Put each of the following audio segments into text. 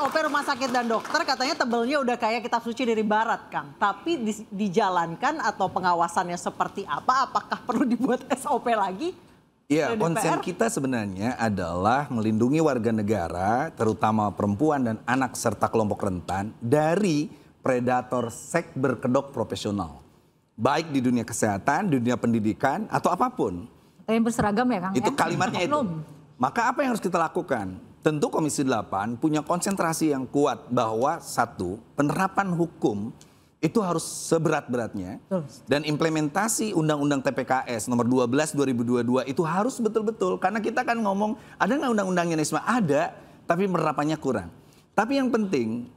SOP rumah sakit dan dokter katanya tebelnya udah kayak kitab suci dari barat, Kang. Tapi dijalankan atau pengawasannya seperti apa? Apakah perlu dibuat SOP lagi? Iya, konsen kita sebenarnya adalah melindungi warga negara, terutama perempuan dan anak serta kelompok rentan dari predator seks berkedok profesional. Baik di dunia kesehatan, di dunia pendidikan, atau apapun. Yang berseragam ya, Kang? Itu kalimatnya itu. Maka apa yang harus kita lakukan? Tentu Komisi 8 punya konsentrasi yang kuat bahwa satu, penerapan hukum itu harus seberat-beratnya. Dan implementasi Undang-Undang TPKS nomor 12 2022 itu harus betul-betul. Karena kita kan ngomong, ada nggak undang-undangnya Nisma? Ada, tapi penerapannya kurang. Tapi yang penting,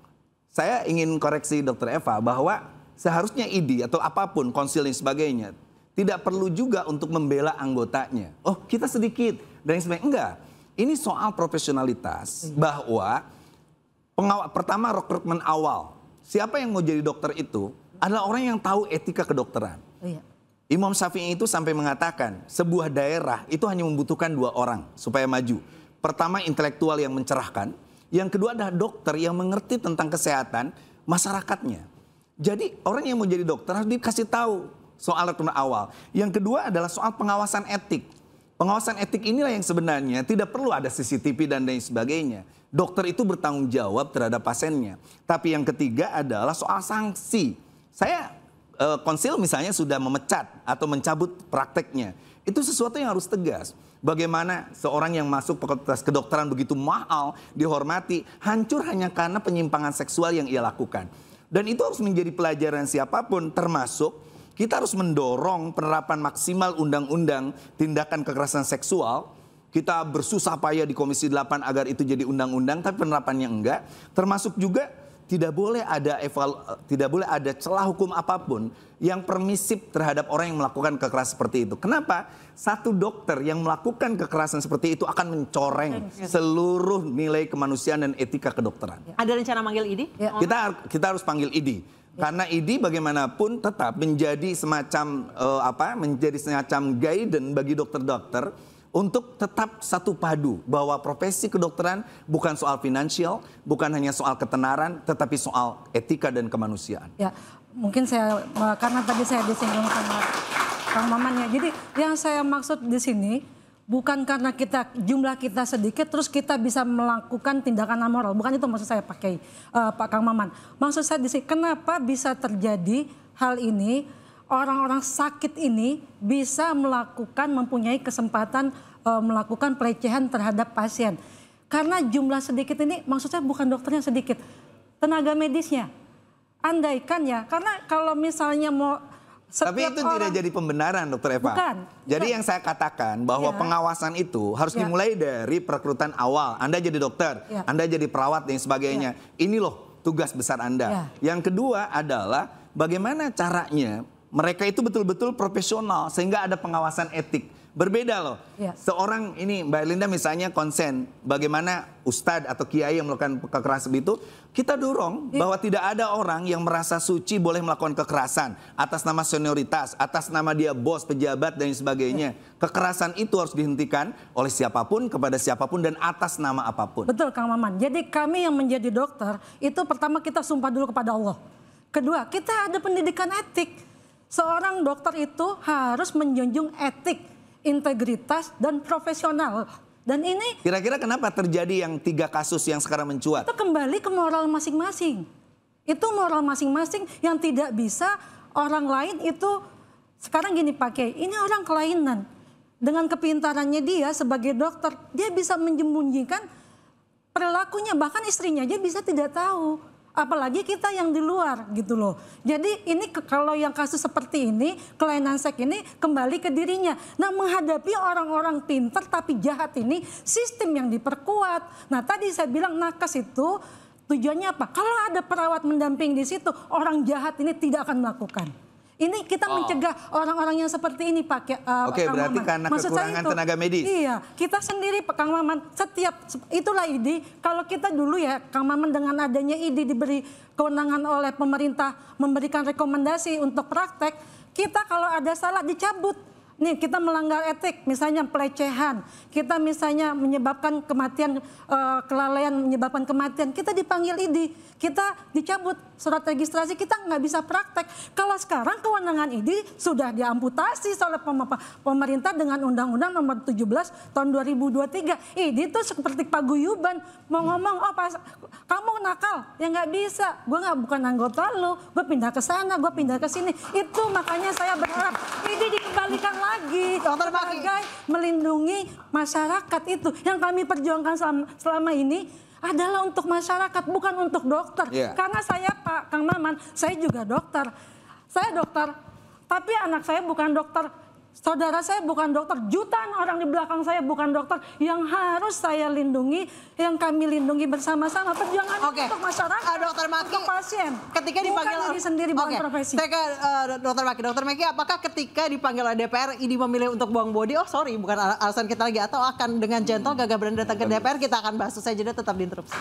saya ingin koreksi Dr. Eva bahwa seharusnya ID atau apapun, konsil dan sebagainya, tidak perlu juga untuk membela anggotanya. Oh, kita sedikit dan sebagainya. Enggak. Ini soal profesionalitas bahwa pertama rekrutmen awal. Siapa yang mau jadi dokter itu adalah orang yang tahu etika kedokteran. Iya. Imam Syafi'i itu sampai mengatakan sebuah daerah itu hanya membutuhkan 2 orang supaya maju. Pertama intelektual yang mencerahkan. Yang kedua adalah dokter yang mengerti tentang kesehatan masyarakatnya. Jadi orang yang mau jadi dokter harus dikasih tahu soal rekrutmen awal. Yang kedua adalah soal pengawasan etik. Pengawasan etik inilah yang sebenarnya tidak perlu ada CCTV dan lain sebagainya. Dokter itu bertanggung jawab terhadap pasiennya. Tapi yang ketiga adalah soal sanksi. Saya konsil misalnya sudah memecat atau mencabut prakteknya. Itu sesuatu yang harus tegas. Bagaimana seorang yang masuk fakultas kedokteran begitu mahal, dihormati, hancur hanya karena penyimpangan seksual yang ia lakukan. Dan itu harus menjadi pelajaran siapapun, termasuk kita harus mendorong penerapan maksimal undang-undang tindakan kekerasan seksual. Kita bersusah payah di Komisi 8 agar itu jadi undang-undang, tapi penerapannya enggak. Termasuk juga tidak boleh ada celah hukum apapun yang permisif terhadap orang yang melakukan kekerasan seperti itu. Kenapa? Satu dokter yang melakukan kekerasan seperti itu akan mencoreng seluruh nilai kemanusiaan dan etika kedokteran. Ada rencana manggil ID? Ya. Kita harus panggil ID. Karena ID bagaimanapun tetap menjadi semacam guidance bagi dokter-dokter untuk tetap satu padu bahwa profesi kedokteran bukan soal finansial, bukan hanya soal ketenaran, tetapi soal etika dan kemanusiaan. Ya, mungkin karena tadi saya disinggung sama Kang Maman ya. Jadi yang saya maksud di sini bukan karena jumlah kita sedikit terus kita bisa melakukan tindakan amoral. Bukan itu maksud saya pakai Pak Kang Maman. Maksud saya di sini kenapa bisa terjadi hal ini, orang-orang sakit ini bisa mempunyai kesempatan melakukan pelecehan terhadap pasien. Karena jumlah sedikit ini maksud saya bukan dokternya sedikit, tenaga medisnya. Andaikan ya, karena kalau misalnya mau tapi itu tidak jadi pembenaran, Dr. Eva. Bukan. Jadi yang saya katakan bahwa pengawasan itu harus dimulai dari perekrutan awal. Anda jadi dokter, Anda jadi perawat dan sebagainya. Ini loh tugas besar Anda. Yang kedua adalah bagaimana caranya mereka itu betul-betul profesional sehingga ada pengawasan etik. Berbeda loh. Seorang ini Mbak Linda misalnya konsen bagaimana ustadz atau kiai yang melakukan kekerasan itu, kita dorong bahwa tidak ada orang yang merasa suci boleh melakukan kekerasan atas nama senioritas, atas nama dia bos, pejabat dan sebagainya. Kekerasan itu harus dihentikan oleh siapapun kepada siapapun dan atas nama apapun. Betul Kang Maman. Jadi kami yang menjadi dokter itu pertama kita sumpah dulu kepada Allah. Kedua, kita ada pendidikan etik. Seorang dokter itu harus menjunjung etik, integritas dan profesional. Dan ini kira-kira kenapa terjadi yang 3 kasus yang sekarang mencuat? Itu kembali ke moral masing-masing. Itu moral masing-masing yang tidak bisa orang lain itu sekarang gini pakai. Ini orang kelainan. Dengan kepintarannya dia sebagai dokter, dia bisa menyembunyikan perilakunya, bahkan istrinya aja bisa tidak tahu. Apalagi kita yang di luar gitu loh. Jadi ini kalau yang kasus seperti ini, kelainan seks ini kembali ke dirinya. Nah menghadapi orang-orang pintar tapi jahat ini, sistem yang diperkuat. Nah tadi saya bilang nakes itu tujuannya apa? Kalau ada perawat mendamping di situ, orang jahat ini tidak akan melakukan. Ini kita mencegah orang-orang yang seperti ini Pak. Oke, berarti karena kekurangan tenaga medis. Iya, kita sendiri Pak Kang Maman setiap itulah ID. Kalau kita dulu ya Kang Maman dengan adanya ID diberi kewenangan oleh pemerintah memberikan rekomendasi untuk praktek, kita kalau ada salah dicabut. nih kita melanggar etik, misalnya pelecehan, kita misalnya menyebabkan kematian, kelalaian menyebabkan kematian, kita dipanggil ID, kita dicabut surat registrasi, kita nggak bisa praktek. Kalau sekarang kewenangan ID sudah diamputasi oleh pemerintah dengan Undang-Undang Nomor 17 tahun 2023. ID itu seperti paguyuban, mau ngomong, oh pas kamu nakal, ya nggak bisa, gue bukan anggota lu, gue pindah ke sana, gue pindah ke sini. Itu makanya saya berharap ID dikembalikan lagi sebagai melindungi masyarakat. Itu yang kami perjuangkan selama ini adalah untuk masyarakat, bukan untuk dokter. Karena saya Pak Kang Maman, saya juga dokter. Saya dokter, tapi anak saya bukan dokter. Saudara saya bukan dokter, jutaan orang di belakang saya bukan dokter, yang harus saya lindungi, yang kami lindungi bersama-sama. Perjuangan untuk masyarakat, Dokter Maki, untuk pasien. Ketika dipanggil bukan diri sendiri, bukan profesi. Saya ke Dokter Maki, apakah ketika dipanggil oleh DPR, ini memilih untuk buang body, oh sorry, bukan alasan kita lagi, atau akan dengan gentle gagah berani datang ke DPR, kita akan bahas usai jeda, tetap di Interupsi.